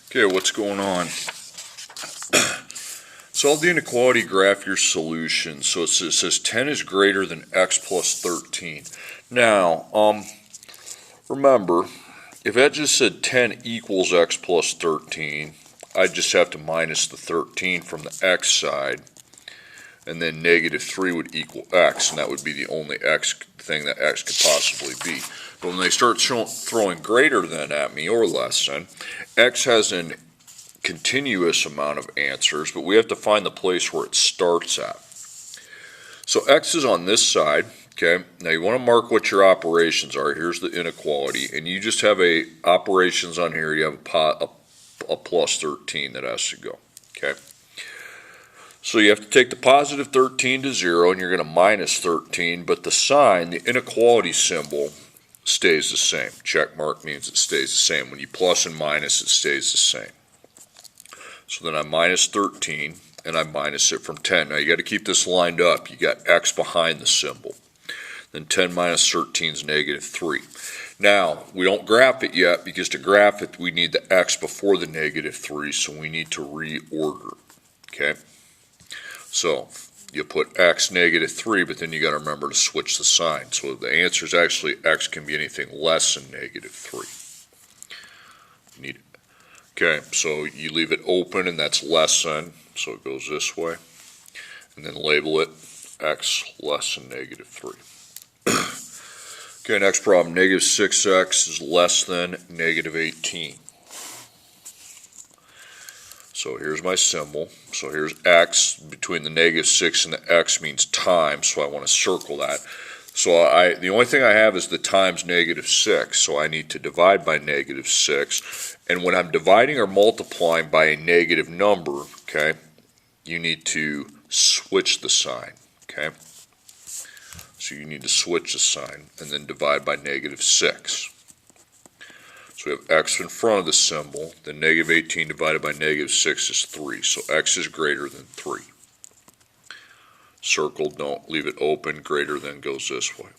Okay, what's going on? Solve the inequality, graph your solution. So it says 10 is greater than x plus 13. Now, remember, if that just said 10 equals x plus 13, I'd just have to minus the 13 from the x side, and then negative 3 would equal x, and that would be the only x thing that x could possibly be. But when they start throwing greater than at me, or less than, x has an continuous amount of answers, but we have to find the place where it starts at. So x is on this side, okay? Now you want to mark what your operations are. Here's the inequality, and you just have a operations on here. You have a plus 13 that has to go, okay? So you have to take the positive 13 to 0, and you're going to minus 13, but the sign, the inequality symbol, stays the same. Check mark means it stays the same. When you plus and minus, it stays the same. So then I minus 13, and I minus it from 10. Now you got to keep this lined up. You got x behind the symbol. Then 10 minus 13 is negative 3. Now, we don't graph it yet, because to graph it, we need the x before the negative 3, so we need to reorder. Okay? So you put x negative 3, but then you got to remember to switch the sign. So the answer is actually x can be anything less than negative 3. You need it. Okay, so you leave it open, and that's less than, so it goes this way. And then label it x less than negative 3. Okay, next problem, negative 6x is less than negative 18. So here's my symbol. So here's x, between the negative 6 and the x means times, so I want to circle that. So the only thing I have is the times negative 6, so I need to divide by negative 6. And when I'm dividing or multiplying by a negative number, okay, you need to switch the sign, okay? So you need to switch the sign and then divide by negative 6. So we have x in front of the symbol, then negative 18 divided by negative 6 is 3, so x is greater than 3. Circle, don't leave it open, greater than goes this way.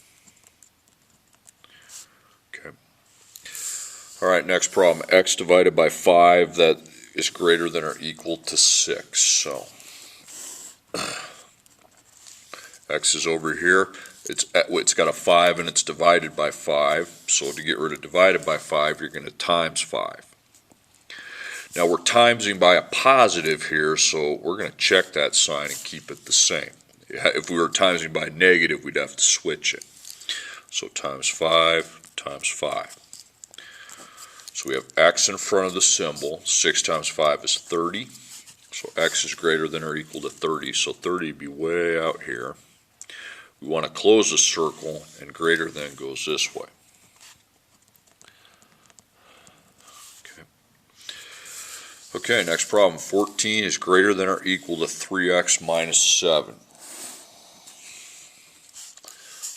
Okay. All right, next problem, x divided by 5, that is greater than or equal to 6. So x is over here, it's got a 5 and it's divided by 5, so to get rid of divided by 5, you're going to times 5. Now we're timesing by a positive here, so we're going to check that sign and keep it the same. If we were timesing by negative, we'd have to switch it. So times 5 times 5. So we have x in front of the symbol. 6 times 5 is 30. So x is greater than or equal to 30. So 30 would be way out here. We want to close the circle, and greater than goes this way. Okay, next problem. 14 is greater than or equal to 3x minus 7.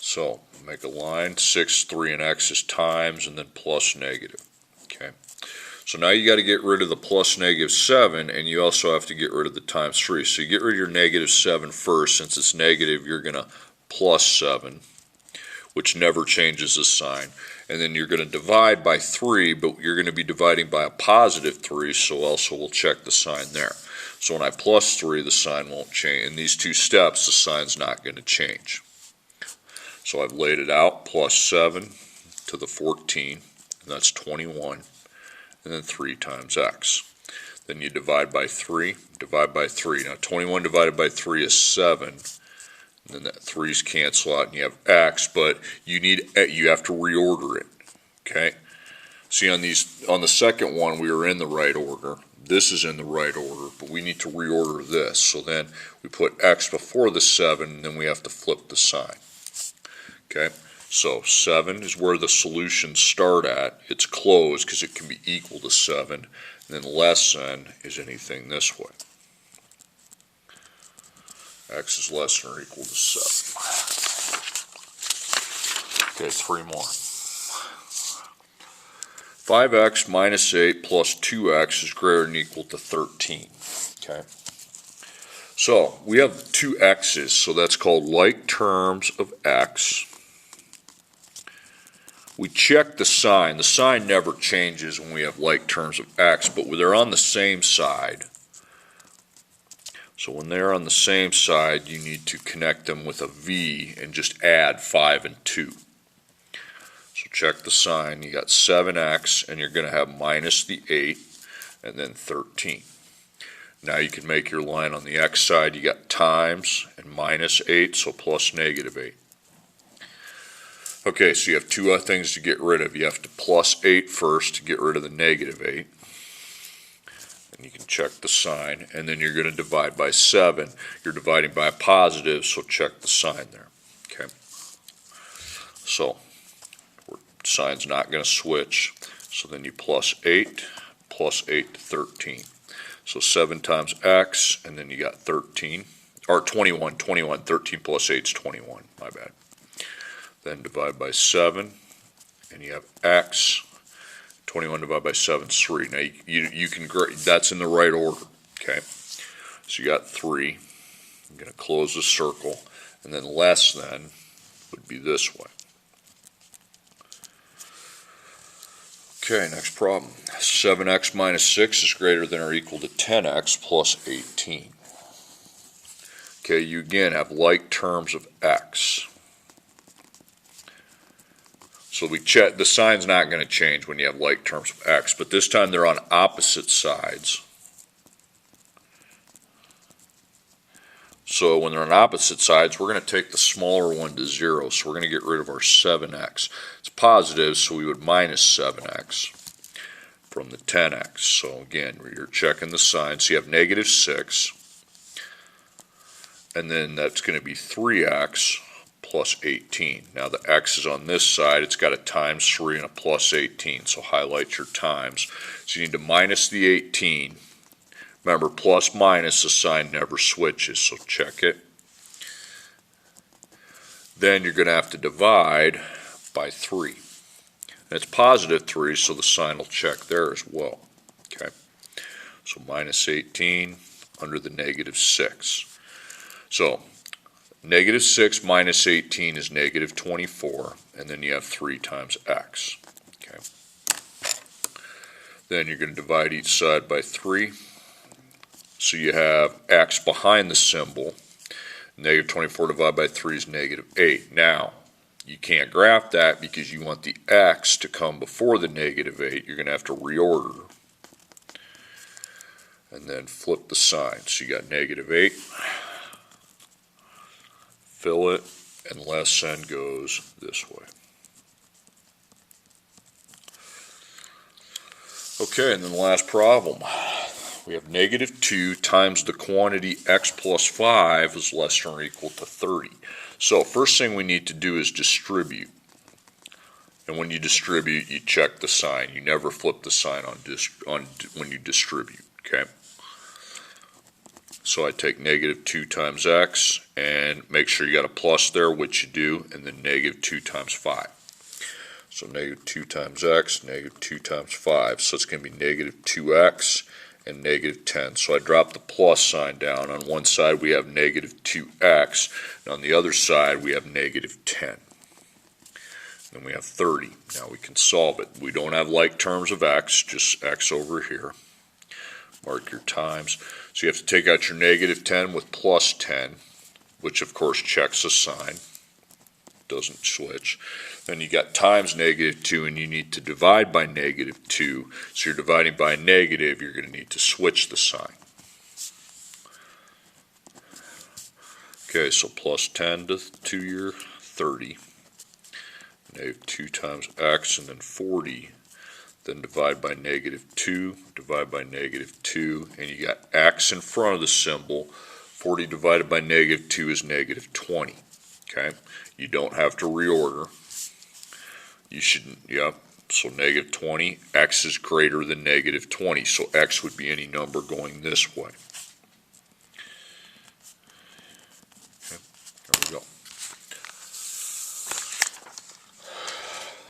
So make a line, 6, 3, and x is times, and then plus negative. Okay. So now you got to get rid of the plus negative 7, and you also have to get rid of the times 3. So you get rid of your negative 7 first. Since it's negative, you're going to plus 7, which never changes the sign. And then you're going to divide by 3, but you're going to be dividing by a positive 3, so also we'll check the sign there. So when I plus 3, the sign won't change. In these two steps, the sign's not going to change. So I've laid it out, plus 7 to the 14, and that's 21, and then 3 times x. Then you divide by 3, divide by 3. Now 21 divided by 3 is 7, and then that 3's cancel out, and you have x, but you have to reorder it, okay? See, on the second one, we were in the right order. This is in the right order, but we need to reorder this. So then we put x before the 7, and then we have to flip the sign. Okay, so 7 is where the solutions start at. It's closed because it can be equal to 7. And then less than is anything this way. X is less than or equal to 7. Okay, 3 more. 5x minus 8 plus 2x is greater than or equal to 13. Okay. So we have two x's, so that's called like terms of x we check the sign. The sign never changes when we have like terms of x, but when they're on the same side. So when they're on the same side, you need to connect them with a v and just add 5 and 2. So check the sign. You got 7x, and you're going to have minus the 8, and then 13. Now you can make your line on the x side. You got times and minus 8, so plus negative 8. Okay, so you have two things to get rid of. You have to plus 8 first to get rid of the negative 8. And you can check the sign, and then you're going to divide by 7. You're dividing by a positive, so check the sign there. Okay. So, sign's not going to switch. So then you plus 8 to 13. So 7 times x, and then you got 13, or 21, 13 plus 8 is 21, my bad. Then divide by 7, and you have x. 21 divided by 7 is 3. Now you can, that's in the right order, okay? So you got 3. I'm going to close the circle, and then less than would be this way. Okay, next problem. 7x minus 6 is greater than or equal to 10x plus 18. Okay, you again have like terms of x. So we check, the sign's not going to change when you have like terms of x, but this time they're on opposite sides. So when they're on opposite sides, we're going to take the smaller one to 0, so we're going to get rid of our 7x. It's positive, so we would minus 7x from the 10x. So again, you're checking the sign. So you have negative 6, and then that's going to be 3x plus 18. Now the x is on this side. It's got a times 3 and a plus 18, so highlight your times. So you need to minus the 18. Remember, plus minus, the sign never switches, so check it. Then you're going to have to divide by 3. And it's positive 3, so the sign will check there as well. Okay, so minus 18 under the negative 6. So negative 6 minus 18 is negative 24, and then you have 3 times x. Okay. Then you're going to divide each side by 3. So you have x behind the symbol. Negative 24 divided by 3 is negative 8. Now, you can't graph that because you want the x to come before the negative 8. You're going to have to reorder. And then flip the sign. So you got negative 8. Fill it, and less than goes this way. Okay, and then the last problem. We have negative 2 times the quantity x plus 5 is less than or equal to 30. So first thing we need to do is distribute. And when you distribute, you check the sign. You never flip the sign on when you distribute. Okay. So I take negative 2 times x and make sure you got a plus there, which you do, and then negative 2 times 5. So negative 2 times x, negative 2 times 5. So it's going to be negative 2x and negative 10. So I drop the plus sign down. On one side we have negative 2x, and on the other side we have negative 10. Then we have 30. Now we can solve it. We don't have like terms of x, just x over here. Mark your times. So you have to take out your negative 10 with plus 10, which of course checks a sign. Doesn't switch. Then you got times negative 2, and you need to divide by negative 2. So you're dividing by negative, you're going to need to switch the sign. Okay, so plus 10 to your 30. Negative 2 times x, and then 40. Then divide by negative 2, divide by negative 2, and you got x in front of the symbol. 40 divided by negative 2 is negative 20. Okay, you don't have to reorder. You shouldn't, yep. So negative 20, x is greater than negative 20, so x would be any number going this way.